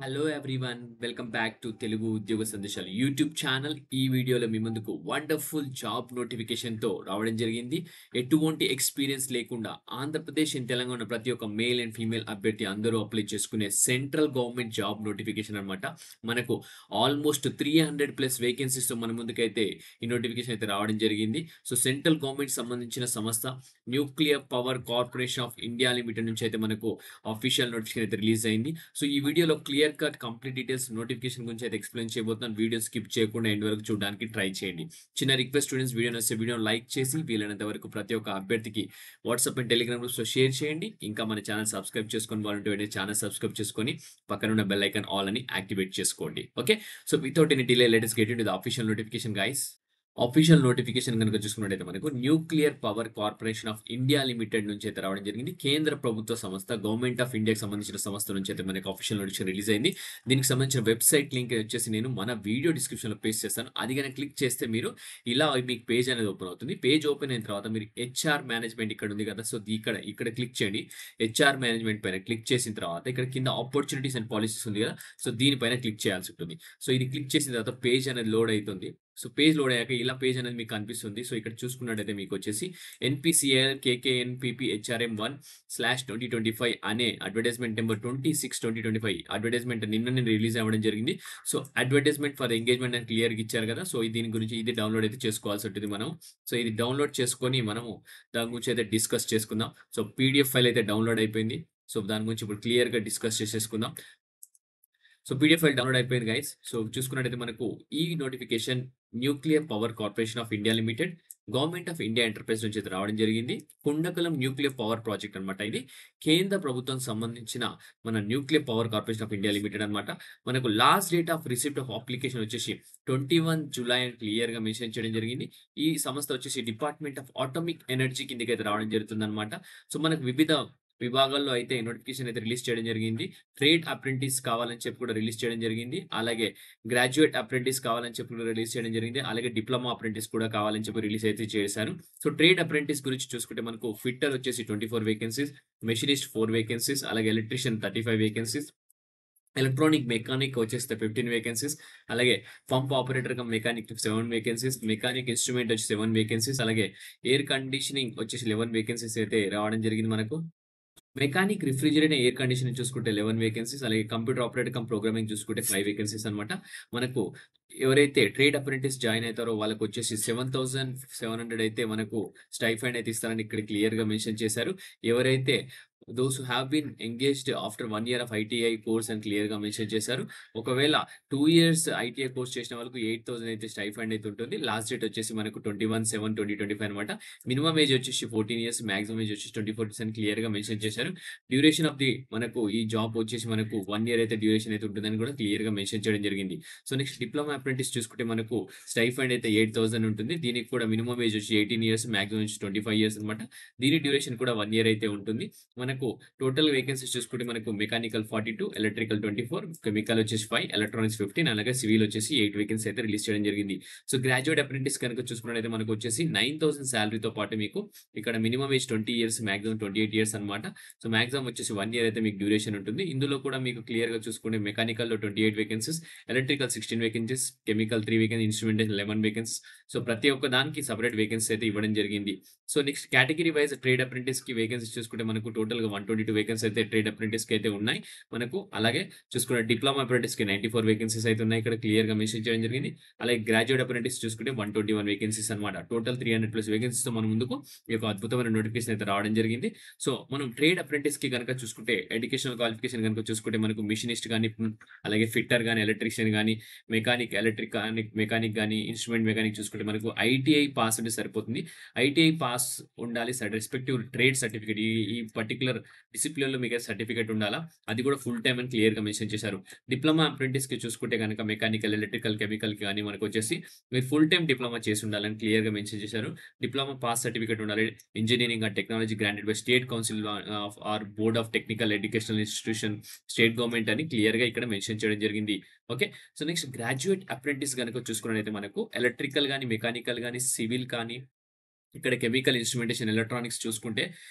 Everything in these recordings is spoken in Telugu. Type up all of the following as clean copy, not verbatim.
Hello everyone welcome back to Telugu ఉద్యోగ సందేశాలు యూట్యూబ్ ఛానల్. ఈ వీడియోలో మీ ముందుకు వండర్ఫుల్ జాబ్ నోటిఫికేషన్తో రావడం జరిగింది. ఎటువంటి ఎక్స్పీరియన్స్ లేకుండా ఆంధ్రప్రదేశ్ అండ్ తెలంగాణ ప్రతి ఒక్క మేల్ అండ్ ఫీమేల్ అభ్యర్థి అందరూ అప్లై చేసుకునే సెంట్రల్ గవర్నమెంట్ జాబ్ నోటిఫికేషన్ అనమాట. మనకు ఆల్మోస్ట్ 300+ వేకెన్సీస్తో మన ముందుకైతే ఈ నోటిఫికేషన్ అయితే రావడం జరిగింది. సో సెంట్రల్ గవర్నమెంట్ సంబంధించిన సంస్థ nuclear power corporation of India limited నుంచి అయితే మనకు అఫీషియల్ నోటిఫికేషన్ అయితే రిలీజ్ అయింది. సో ఈ వీడియోలో clear cut complete details notification గురించి అయితే ఎక్స్ప్లెయిన్ చేయబోతున్నాను. వీడియో స్కిప్ చేయకుండా ఎండ్ వరకు చూడడానికి ట్రై చేయండి. చిన్న రిక్వెస్ట్, స్టూడెంట్స్ వీడియో నచ్చితే వీడియోని లైక్ చేసి వీలైనంత వరకు ప్రతి ఒక్క అభ్యర్థికి వాట్సాప్ అండ్ టెలిగ్రామ్ గ్రూప్స్లో షేర్ చేయండి. ఇంకా మన ఛానల్ సబ్స్క్రైబ్ చేసుకొని వాళ్ళంటే ఛానల్ సబ్స్క్రైబ్ చేసుకొని పక్కన ఉన్న బెల్ ఐకాన్ ఆల్ అని యాక్టివేట్ చేసుకోండి. Okay, so without any delay let us get into the official notification guys. Official notification కనుక చూసుకున్నట్టయితే మనకు nuclear power corporation of India limited నుంచి అయితే రావడం జరిగింది. కేంద్ర ప్రభుత్వ సంస్థ, గవర్నమెంట్ ఆఫ్ ఇండియాకి సంబంధించిన సంస్థ నుంచి అయితే మనకి ఆఫీషియల్ నోటిఫికేషన్ రిలీజ్ అయింది. దీనికి సంబంధించిన వెబ్సైట్ లింక్ వచ్చేసి నేను మన వీడియో డిస్క్రిప్షన్లో పేస్ట్ చేస్తాను. అది కనుక క్లిక్ చేస్తే మీరు ఇలా మీకు పేజ్ అనేది ఓపెన్ అవుతుంది. పేజ్ ఓపెన్ అయిన తర్వాత మీరు హెచ్ఆర్ మేనేజ్మెంట్ ఇక్కడ ఉంది కదా, సో ఇక్కడ క్లిక్ చేయండి. హెచ్ఆర్ మేనేజ్మెంట్ పైన క్లిక్ చేసిన తర్వాత ఇక్కడ కింద ఆపర్చునిటీస్ అండ్ పాలసీస్ ఉంది కదా, సో దీనిపైన క్లిక్ చేయాల్సి ఉంటుంది. సో ఇది క్లిక్ చేసిన తర్వాత పేజ్ అనేది లోడ్ అవుతుంది. సో పేజ్ లోడ్ అయ్యాక ఇలా పేజ్ అనేది మీకు కనిపిస్తుంది. సో ఇక్కడ చూసుకున్నట్టయితే మీకు వచ్చేసి ఎన్పిసిఎల్ కేకేఎన్పిపి హెచ్ఆర్ఎం 1/2025 అనే అడ్వర్టైజ్మెంట్ నెంబర్ 26/2025 అడ్వర్టైజ్మెంట్ నిన్న రిలీజ్ అవ్వడం జరిగింది. సో అడ్వర్టైజ్మెంట్ ఫర్ ఎంగేజ్మెంట్ అని క్లియర్గా ఇచ్చారు కదా, సో దీని గురించి ఇది డౌన్లోడ్ అయితే చేసుకోవాల్సి ఉంటుంది మనం. సో ఇది డౌన్లోడ్ చేసుకొని మనము దాని గురించి అయితే డిస్కస్ చేసుకుందాం. సో పీడిఎఫ్ ఫైల్ అయితే డౌన్లోడ్ అయిపోయింది. సో దాని గురించి ఇప్పుడు క్లియర్గా డిస్కస్ చేసేసుకుందాం. సో పీడిఎఫ్ ఫైల్ డౌన్లోడ్ అయిపోయింది గైస్. సో చూసుకున్నట్టయితే మనకు ఈ notification nuclear power corporation of India limited, government of India enterprise నుంచి అయితే రావడం జరిగింది. కుండకలం న్యూక్లియర్ పవర్ ప్రాజెక్ట్ అనమాట. ఇది కేంద్ర ప్రభుత్వం సంబంధించిన మన nuclear power corporation of India limited అనమాట. మనకు last date of receipt of application వచ్చేసి 21 జూలై అని క్లియర్గా మెన్షన్ చేయడం జరిగింది. ఈ సంస్థ వచ్చేసి డిపార్ట్మెంట్ ఆఫ్ ఆటోమిక్ ఎనర్జీ కిందకి అయితే రావడం జరుగుతుంది అనమాట. సో మనకు వివిధ విభాగాల్లో అయితే నోటిఫికేషన్ అయితే రిలీజ్ చేయడం జరిగింది. ట్రేడ్ అప్రెంటిస్ కావాలని చెప్పి కూడా రిలీజ్ చేయడం జరిగింది. అలాగే గ్రాడ్యుయేట్ అప్రెంటిస్ కావాలని చెప్పి కూడా రిలీజ్ చేయడం జరిగింది. అలాగే డిప్లొమా అప్రెంటిస్ కూడా కావాలని చెప్పి రిలీజ్ అయితే చేశారు. సో ట్రేడ్ అప్రెంటిస్ గురించి చూసుకుంటే మనకు ఫిట్టర్ వచ్చేసి 24 వేకెన్సీస్, మెషినిస్ట్ 4 వేకెన్సీస్, అలాగే ఎలక్ట్రీషియన్ 35 వేకెన్సీస్, ఎలక్ట్రానిక్ మెకానిక్ వచ్చేస్తే 15 వేకెన్సీస్, అలాగే pump operator come mechanic 7 vacancies, mechanic instrument వచ్చి 7 వేకెన్సీస్, అలాగే ఎయిర్ కండిషనింగ్ వచ్చేసి 11 వేకెన్సీస్ అయితే రావడం జరిగింది మనకు. మెకానిక్ రిఫ్రిజిరేటర్ ఎయిర్ కండిషనింగ్ చూసుకుంటే 11 వేకెన్సీస్, అలాగే కంప్యూటర్ ఆపరేటర్ కమ్ ప్రోగ్రామింగ్ చూసుకుంటే 5 వేకెన్సీస్ అనమాట. మనకు ఎవరైతే ట్రేడ్ అప్రెంటిస్ జాయిన్ అవుతారో వాళ్ళకి వచ్చేసి 7,700 అయితే మనకు స్టైఫండ్ అయితే ఇస్తారని ఇక్కడ క్లియర్గా మెన్షన్ చేశారు. ఎవరైతే those who have been engaged after 1 year of ITI course అని క్లియర్గా మెన్షన్ చేశారు. ఒకవేళ 2 ఇయర్స్ ఐటీఐ కోర్స్ చేసిన వాళ్ళకు 8,000 అయితే స్టైఫండ్ అయితే ఉంటుంది. లాస్ట్ డేట్ వచ్చేసి మనకు 21/7/2025 అనమాట. మినిమం ఏజ్ వచ్చేసి 14 ఇయర్స్, మాక్సిమం ఏజ్ వచ్చేసి 24 ఇయర్స్ అని క్లియర్గా మెన్షన్ చేశారు. డ్యూరేషన్ ఆఫ్ ది మనకు ఈ జాబ్ వచ్చేసి మనకు 1 ఇయర్ అయితే డ్యూరేషన్ అయితే ఉంటుందని కూడా క్లియర్గా మెన్షన్ చేయడం జరిగింది. సో నెక్స్ట్ డిప్లొమా అప్రెంటిస్ చూసుకుంటే మనకు స్టైఫండ్ అయితే 8,000 ఉంటుంది. దీనికి కూడా మినిమం ఏజ్ వచ్చి 18 ఇయర్స్, మాక్సిమం వచ్చి 25 ఇయర్స్ అనమాట. దీని డ్యూరేషన్ కూడా 1 ఇయర్ అయితే ఉంటుంది. మనకు టోటల్ వేకెన్సీస్ చూసుకుంటే మనకు మెకానికల్ 42, ఎలక్ట్రికల్ 24, కెమికల్ వచ్చేసి 5, ఎలక్ట్రానిక్స్ 15, అలాగే సివిల్ వచ్చేసి 8 వేకెన్సీ అయితే రిలీజ్ చేయడం జరిగింది. సో గ్రాడ్యుయేట్ అప్రెంటిస్ కనుక చూసుకున్నట్లయితే మనకు వచ్చేసి 9,000 శాలరీతో పాటు మీకు ఇక్కడ minimum age 20 years, maximum 28 years అనమాట. సో మాక్సిమం వచ్చేసి 1 ఇయర్ అయితే మీకు డ్యూరేషన్ ఉంటుంది. ఇందులో కూడా మీకు క్లియర్గా చూసుకుంటే మెకానికల్లో 28 vacancies, electrical 16 vacancies, chemical 3 vacancy, instrumentation 11 vacancies. So ప్రతి ఒక్క దానికి సపరేట్ వేకెన్సీ అయితే ఇవ్వడం జరిగింది. So next category wise trade apprentice కి వేకెన్సీ చూసుకుంటే మనకు టోటల్గా 122 వేకెన్సీ అయితే ట్రేడ్ అప్రెంటిస్ కి అయితే ఉన్నాయి మనకు. అలాగే చూసుకుంటే డిప్లొమా అప్రెంటిస్ కి 94 వేకెన్సీస్ అయితే ఉన్నాయి, ఇక్కడ క్లియర్గా మెన్షన్ చేయడం జరిగింది. అలాగే గ్రాడ్యుయేట్ అప్రెంటిస్ చూసుకుంటే 121 వేకెన్సీస్ అనమాట. టోటల్ 300+ వేకెన్సీస్ మన ముందుకు ఈ యొక్క అద్భుతమైన నోటిఫికేషన్ అయితే రావడం జరిగింది. సో మనం ట్రేడ్ అప్రెంటిస్ కి కనుక చూసుకుంటే ఎడ్యుకేషనల్ క్వాలిఫికేషన్ కనుక చూసుకుంటే మనకు మిషనిస్ట్ కానీ, అలాగే ఫిట్టర్ కానీ, ఎలక్ట్రీషియన్ కానీ, మెకానిక్ ఎలక్ట్రిక్ కానీ, మెకానిక్ కానీ, ఇన్స్ట్రుమెంట్ మెకానిక్ చూసుకుంటే మనకు ఐటీఐ పాస్ అంటే సరిపోతుంది. ఐటీఐ పాస్ ఉండాలి, రెస్పెక్టివ్ ట్రేడ్ సర్టిఫికేట్, ఈ పర్టికులర్ డిసిప్లిన్ లో మీకు సర్టిఫికేట్ ఉండాలా, అది కూడా ఫుల్ టైమ్ అని క్లియర్గా మెన్షన్ చేశారు. డిప్లొమా అప్రెంటిస్ కి చూసుకుంటే కనుక మెకానికల్, ఎలక్ట్రికల్, కెమికల్ కానీ మనకు వచ్చేసి మీరు ఫుల్ టైమ్ డిప్లొమా చేసి ఉండాలని క్లియర్గా మెన్షన్ చేశారు. డిప్లొమా పాస్ సర్టిఫికేట్ ఉండాలి. Engineering and technology granted by state council of or board of technical educational institution, state government అని క్లియర్గా ఇక్కడ మెన్షన్ చేయడం జరిగింది. Okay, so next graduate apprentice కనుక చూసుకున్నట్లయితే మనకు ఎలక్ట్రికల్ కానీ, మెకానికల్ కానీ, సివిల్ కానీ, ఇక్కడ కెమికల్ ఇన్స్ట్రుమెంటేషన్, ఎలక్ట్రానిక్స్ చూసుకుంటే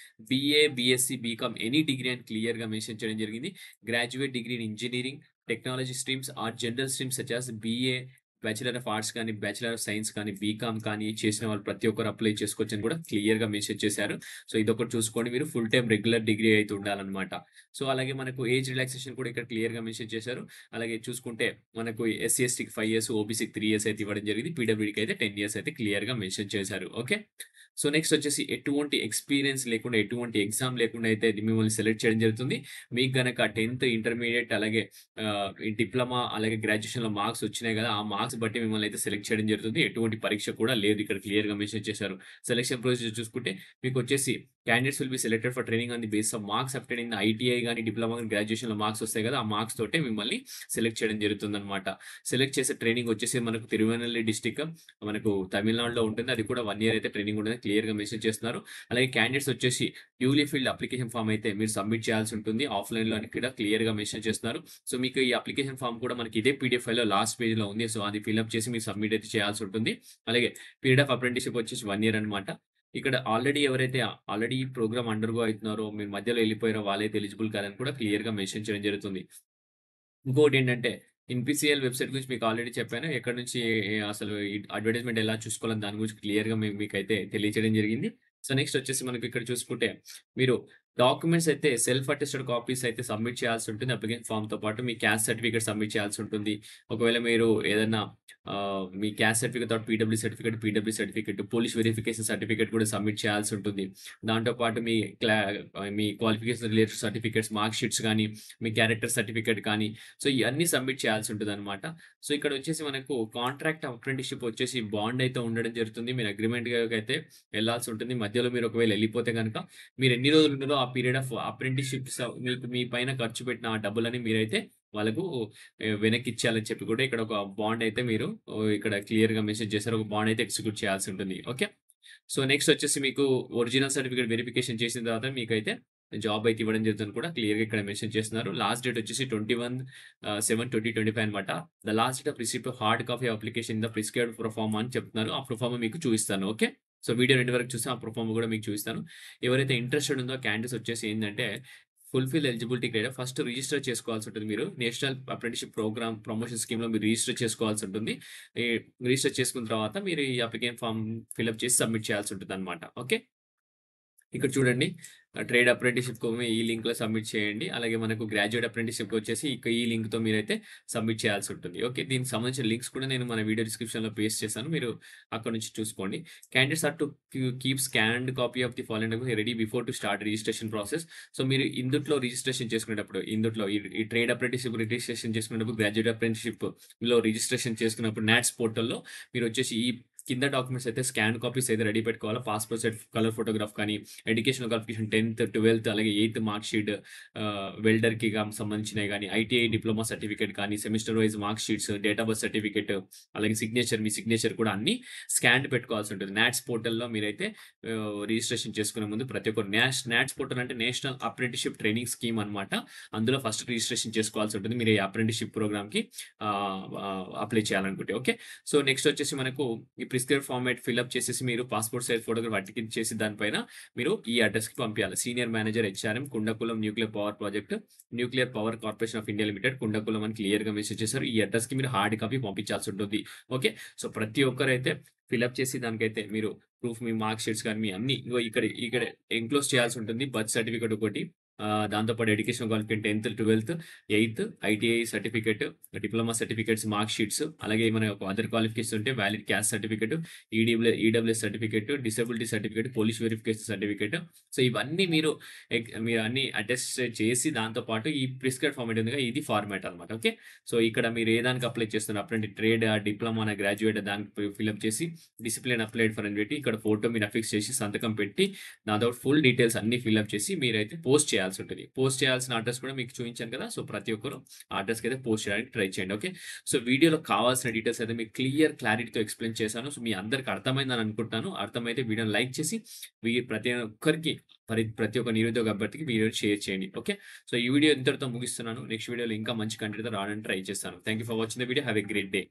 BA, BSc, BCom any degree అని క్లియర్గా మెన్షన్ చేయడం జరిగింది. Graduate degree in engineering, technology streams or general streams such as BA, bachelor of arts కానీ, బ్యాచిలర్ ఆఫ్ సైన్స్ కానీ, బీకామ్ కానీ చేసిన వాళ్ళు ప్రతి ఒక్కరు అప్లై చేసుకోవచ్చని కూడా క్లియర్‌గా మెన్షన్ చేశారు. సో, ఇదొకటి చూసుకోండి మీరు. ఫుల్ టైమ్ రెగ్యులర్ డిగ్రీ అయితే ఉండాలన్నమాట. సో, అలాగే మనకు ఏజ్ రిలాక్సేషన్ కూడా ఇక్కడ క్లియర్‌గా మెన్షన్ చేశారు. అలాగే చూసుకుంటే మనకు ఎస్సీ, ఎస్టీకి 5 ఇయర్స్, ఓబీసీకి 3 ఇయర్స్ అయితే ఇవ్వడం జరిగింది. పీడబ్ల్యూడీకి అయితే 10 ఇయర్స్ అయితే క్లియర్‌గా మెన్షన్ చేశారు. ఓకే. సో, నెక్స్ట్ వచ్చేసి ఎటువంటి ఎక్స్‌పీరియన్స్ లేకుండా, ఎటువంటి ఎగ్జామ్ లేకుండా అయితే మిమ్మల్ని సెలెక్ట్ చేయడం జరుగుతుంది. మీకు గనక 10థ్, ఇంటర్మీడియేట్ అలాగే ఈ డిప్లొమా అలాగే గ్రాడ్యుయేషన్‌లో మార్క్స్ వచ్చినాయి గదా! ఆ మార్క్స్ బట్టి మిమ్మల్ని అయితే సెలెక్ట్ చేయడం జరుగుతుంది. ఎటువంటి పరీక్ష కూడా లేదు. ఇక్కడ క్లియర్‌గా మెన్షన్ చేశారు. సెలక్షన్ ప్రొసీజర్ చూసుకుంటే మీకొచ్చేసి candidates will be selected for training on the base of marks obtained in ITI గాని, డిప్లొమా గాని, గ్రాడ్యుయేషన్‌లో మార్క్స్ వస్తాయి గదా! ఆ మార్క్స్ తోటే మిమ్మల్ని సెలెక్ట్ చేయడం జరుగుతుందన్నమాట. సెలెక్ట్ చేసే ట్రైనింగ్ వచ్చేసి మనకు తిరువెన్నెల్లి డిస్ట్రిక్ట్ మనకు తమిళనాడులో ఉంటుంది. అది కూడా 1 ఇయర్ అయితే ట్రైనింగ్ ఉంటుందని క్లియర్‌గా మెన్షన్ చేస్తున్నారు. అలాగే క్యాండిడేట్స్ వచ్చేసి డ్యూలీ ఫిల్డ్ అప్లికేషన్ ఫార్మ్ అయితే మీరు సబ్మిట్ చేయాల్సి ఉంటుంది. ఆఫ్‌లైన్‌లో అని కూడా క్లియర్‌గా మెన్షన్ చేస్తున్నారు. సో, మీకు ఈ అప్లికేషన్ ఫార్మ్ కూడా మనకి ఇదే పీడీఎఫ్ ఫైల్‌లో లాస్ట్ పేజ్‌లో ఉంది. సో, అది ఫిల్‌అప్ చేసి మీరు సబ్మిట్ అయితే చేయాల్సి ఉంటుంది. అలాగే పీరియడ్ ఆఫ్ అప్రెంటిస్‌షిప్ వచ్చేసి 1 ఇయర్ అన్నమాట. ఇక్కడ ఆల్రెడీ ఎవరైతే ఆల్రెడీ ఈ ప్రోగ్రామ్ అండర్‌గో అయితున్నారో, మీరు మధ్యలో ఎళ్ళిపోయారో వాళ్ళైతే ఎలిజిబుల్ కాదని కూడా క్లియర్‌గా మెన్షన్ చేయడం జరుగుతుంది. ఇంకోటేంటంటే, ఎన్‌పీసీఎల్ వెబ్‌సైట్ గురించి మీకు ఆల్రెడీ చెప్పాను. ఎక్కడి నుంచి అసలు ఈ అడ్వర్టైజ్‌మెంట్ ఎలా చూసుకోవాలని దాని గురించి క్లియర్‌గా మీకైతే తెలియజేయడం జరిగింది. సో, నెక్స్ట్ వచ్చేసి మనకి ఇక్కడ చూసుకుంటే, మీరు డాక్యుమెంట్స్ అయితే సెల్ఫ్ అటెస్టెడ్ కాపీస్ అయితే సబ్మిట్ చేయాల్సి ఉంటుంది. అప్లికేషన్ ఫార్మ్‌తో పాటు మీ క్యాస్ట్ సర్టిఫికేట్ సబ్మిట్ చేయాల్సి ఉంటుంది. ఒకవేళ మీరు ఏదన్నా మీ క్యాస్ట్ సర్టిఫికేట్ తర్వాత PW certificate, police verification certificate కూడా సబ్మిట్ చేయాల్సి ఉంటుంది. దాంతో పాటు మీ qualification related certificates, mark sheets గానీ, మీ క్యారెక్టర్ సర్టిఫికేట్ కానీ, సో, ఇయన్నీ సబ్మిట్ చేయాల్సి ఉంటదనమాట. సో, ఇక్కడ వచ్చేసి మనకు కాంట్రాక్ట్ అప్రెంటిస్‌షిప్ వచ్చేసి బాండ్ అయితే ఉండడం జరుగుతుంది. మీరు అగ్రీమెంట్‌కైతే ఎళ్ళాల్సి ఉంటుంది. మధ్యలో మీరు ఒకవేళ ఎళ్ళిపోతే గనక మీరు ఎన్ని రోజులు ఉన్నారో ఆ పీరియడ్ ఆఫ్ అప్రెంటిస్‌షిప్స్ మీకు మీ పైన ఖర్చు పెట్టిన ఆ డబ్బులని మీరైతే వాళ్ళకు వెనక్కిచ్చేయాలని చెప్పి కూడా ఇక్కడ ఒక బాండ్ అయితే మీరు ఇక్కడ క్లియర్‌గా మెన్షన్ చేశారు. ఒక బాండ్ అయితే ఎగ్జిక్యూట్ చేయాల్సి ఉంటుంది. ఓకే. సో, నెక్స్ట్ వచ్చేసి మీకు ఒరిజినల్ సర్టిఫికేట్ వెరిఫికేషన్ చేసిన తర్వాత మీకైతే జాబ్ అయితే ఇవ్వడం జరుగుతుందని కూడా క్లియర్‌గా ఇక్కడ మెన్షన్ చేస్తున్నారు. లాస్ట్ డేట్ వచ్చేసి 21/7/2025 అనమాట. The last date of receipt of hard copy application in the prescribed proforma అని చెప్తున్నారు. ఆ ప్రొఫార్మా మీకు చూపిస్తాను. ఓకే. సో, వీడియో ఎండ్ వరకు చూసి ఆ ప్రొఫార్మా కూడా మీకు చూపిస్తాను. ఎవరైతే ఇంట్రెస్టెడ్ ఉందో క్యాండిడేట్స్ వచ్చేసి ఏందంటే fulfil eligibility criteria first register చేసుకోవాల్సి ఉంటుంది మీరు. నేషనల్ అప్రెంటిస్‌షిప్ ప్రోగ్రామ్ ప్రమోషన్ స్కీమ్‌లో మీరు రిజిస్టర్ చేసుకోవాల్సి ఉంటుంది. ఈ రిజిస్టర్ చేసుకున్న తర్వాత మీరు ఈ అప్లికేషన్ ఫార్మ్ ఫిలప్ చేసి సబ్మిట్ చేయాల్సి ఉంటుందన్నమాట. ఓకే. ఇక్కడ చూడండి ట్రేడ్ అప్రెంటిస్‌షిప్‌కి ఈ లింక్‌లో సబ్మిట్ చేయండి. అలాగే మనకు గ్రాడ్యుయేట్ అప్రెంటిస్‌షిప్‌కి వచ్చేసి ఇక ఈ లింక్‌తో మీరైతే సబ్మిట్ చేయాల్సి ఉంటుంది. ఓకే. దీనికి సంబంధించిన లింక్స్ కూడా నేను మన వీడియో డిస్క్రిప్షన్‌లో పేస్ట్ చేశాను. మీరు అక్కడి నుంచి చూసుకోండి. Candidates are to keep scanned copy of the following documents ready before to start registration process. So, మీరు ఇందుట్లో రిజిస్ట్రేషన్ చేసుకునేటప్పుడు ఈ ట్రేడ్ అప్రెంటిస్‌షిప్ రిజిస్ట్రేషన్ చేసుకునేటప్పుడు గ్రాడ్యుయేట్ అప్రెంటిస్‌షిప్‌లో రిజిస్ట్రేషన్ చేసుకున్నప్పుడు నాట్స్ పోర్టల్‌లో మీరొచ్చేసి ఈ కింద డాక్యుమెంట్స్ అయితే స్కాన్ కాపీస్ అయితే రెడీ పెట్టుకోవాలా. పాస్‌పోర్ట్ సైజ్ కలర్ ఫోటోగ్రాఫ్ కానీ, ఎడ్యుకేషనల్ క్వాలిఫికేషన్ 10థ్, 12థ్ అలాగే 8థ్ మార్క్ షీట్ వెల్డర్‌కి సంబంధించినయి గాని, ఐటీఐ డిప్లొమా సర్టిఫికేట్ కానీ, semester wise mark sheets, date of birth certificate అలాగే మీ సిగ్నేచర్ కూడా అన్నీ స్కాన్డ్ పెట్టుకోవాల్సి ఉంటుంది. నాట్స్ పోర్టల్‌లో మీరైతే రిజిస్ట్రేషన్ చేసుకునే ముందు ప్రతి ఒక్కరు నాట్స్ పోర్టల్ అంటే నేషనల్ అప్రెంటిస్‌షిప్ ట్రైనింగ్ స్కీమ్ అన్నమాట. అందులో ఫస్ట్ రిజిస్ట్రేషన్ చేసుకోవాల్సి ఉంటుంది. మీరు ఈ అప్రెంటిస్‌షిప్ ప్రోగ్రామ్‌కి అప్లై చేయాలనుకుంటే. ఓకే. సో, నెక్స్ట్ వచ్చేసి మనకు ఈ ప్రిస్క్రైబ్డ్ ఫార్మాట్ ఫిల్‌అప్ చేసేసి మీరు పాస్‌పోర్ట్ సైజ్ ఫోటోగ్రాఫ్ అతికించేసి దానిపైన మీరు ఈ అడ్రెస్‌కి పంపియాలి. Senior manager HRM Kudankulam nuclear power project, nuclear power corporation of India limited Kudankulam అని క్లియర్‌గా మెన్షన్ చేశారు. ఈ అడ్రెస్‌కి మీరు హార్డ్ కాపీ పంపించాల్సి ఉంటుంది. ఓకే. సో, ప్రతి ఒక్కరైతే ఫిల్‌అప్ చేసి దానికైతే మీరు ప్రూఫ్ మీ మార్క్ షీట్స్ కానీ మీ అన్నీ ఇగో ఇక్కడ ఎన్‌క్లోజ్ చేయాల్సి ఉంటుంది. బర్త్ సర్టిఫికేట్ ఒకటి దాంతో పాటు ఎడ్యుకేషన్ క్వాలిఫికేషన్ 10థ్, 12థ్, 8థ్, ITI certificate, diploma certificates, mark sheets అలాగే ఏమైనా అదర్ క్వాలిఫికేషన్స్ ఉంటే valid caste certificate, EWS certificate, disability certificate, police verification certificate. So, ఇవన్నీ మీరు అన్నీ అటెస్ట్ చేసి దాంతో పాటు ఈ ప్రిస్క్రైబ్డ్ ఫార్మాట్ ఉందిగా ఇది ఫార్మాట్ అన్నమాట. ఓకే. సో, ఇక్కడ మీరు ఏ దానికి అప్లై చేస్తున్నారు అప్రెంటిస్ ట్రేడ్, డిప్లొమానా, గ్రాడ్యుయేట్ దానికి ఫిల్‌అప్ చేసి డిసిప్లిన్ అప్లైడ్ ఫర్ అని పెట్టి ఇక్కడ ఫోటో మీరు అఫిక్స్ చేసి సంతకం పెట్టి దాంతో ఫుల్ డీటెయిల్స్ అన్నీ ఫిల్‌అప్ చేసి మీరైతే పోస్ట్ చేయాల్సి ఉంటుంది. పోస్ట్ చేయాల్సిన అడ్రెస్ కూడా మీకు చూయించాను కదా! సో, ప్రతి ఒక్కరు ఆ అడ్రెస్‌కి అయితే పోస్ట్ చేయడానికి ట్రై చేయండి. ఓకే. సో, వీడియోలో కావాల్సిన డీటెయిల్స్ అయితే మీకు క్లారిటీతో ఎక్స్‌ప్లెయిన్ చేశాను. సో, మీ అందరికి అర్థమైందని అనుకుంటున్నాను. అర్థమైతే వీడియోని లైక్ చేసి ప్రతి ఒక్కరికి ప్రతి ఒక్క నిరుద్యోగ అభ్యర్థికి వీడియోని షేర్ చేయండి. ఓకే. సో, ఈ వీడియో ఇంతటితో ముగిస్తున్నాను. నెక్స్ట్ వీడియోలో ఇంకా మంచి కంటెంట్‌తో రావడానికి ట్రై చేస్తాను. Thank you for watching the video. Have a great day.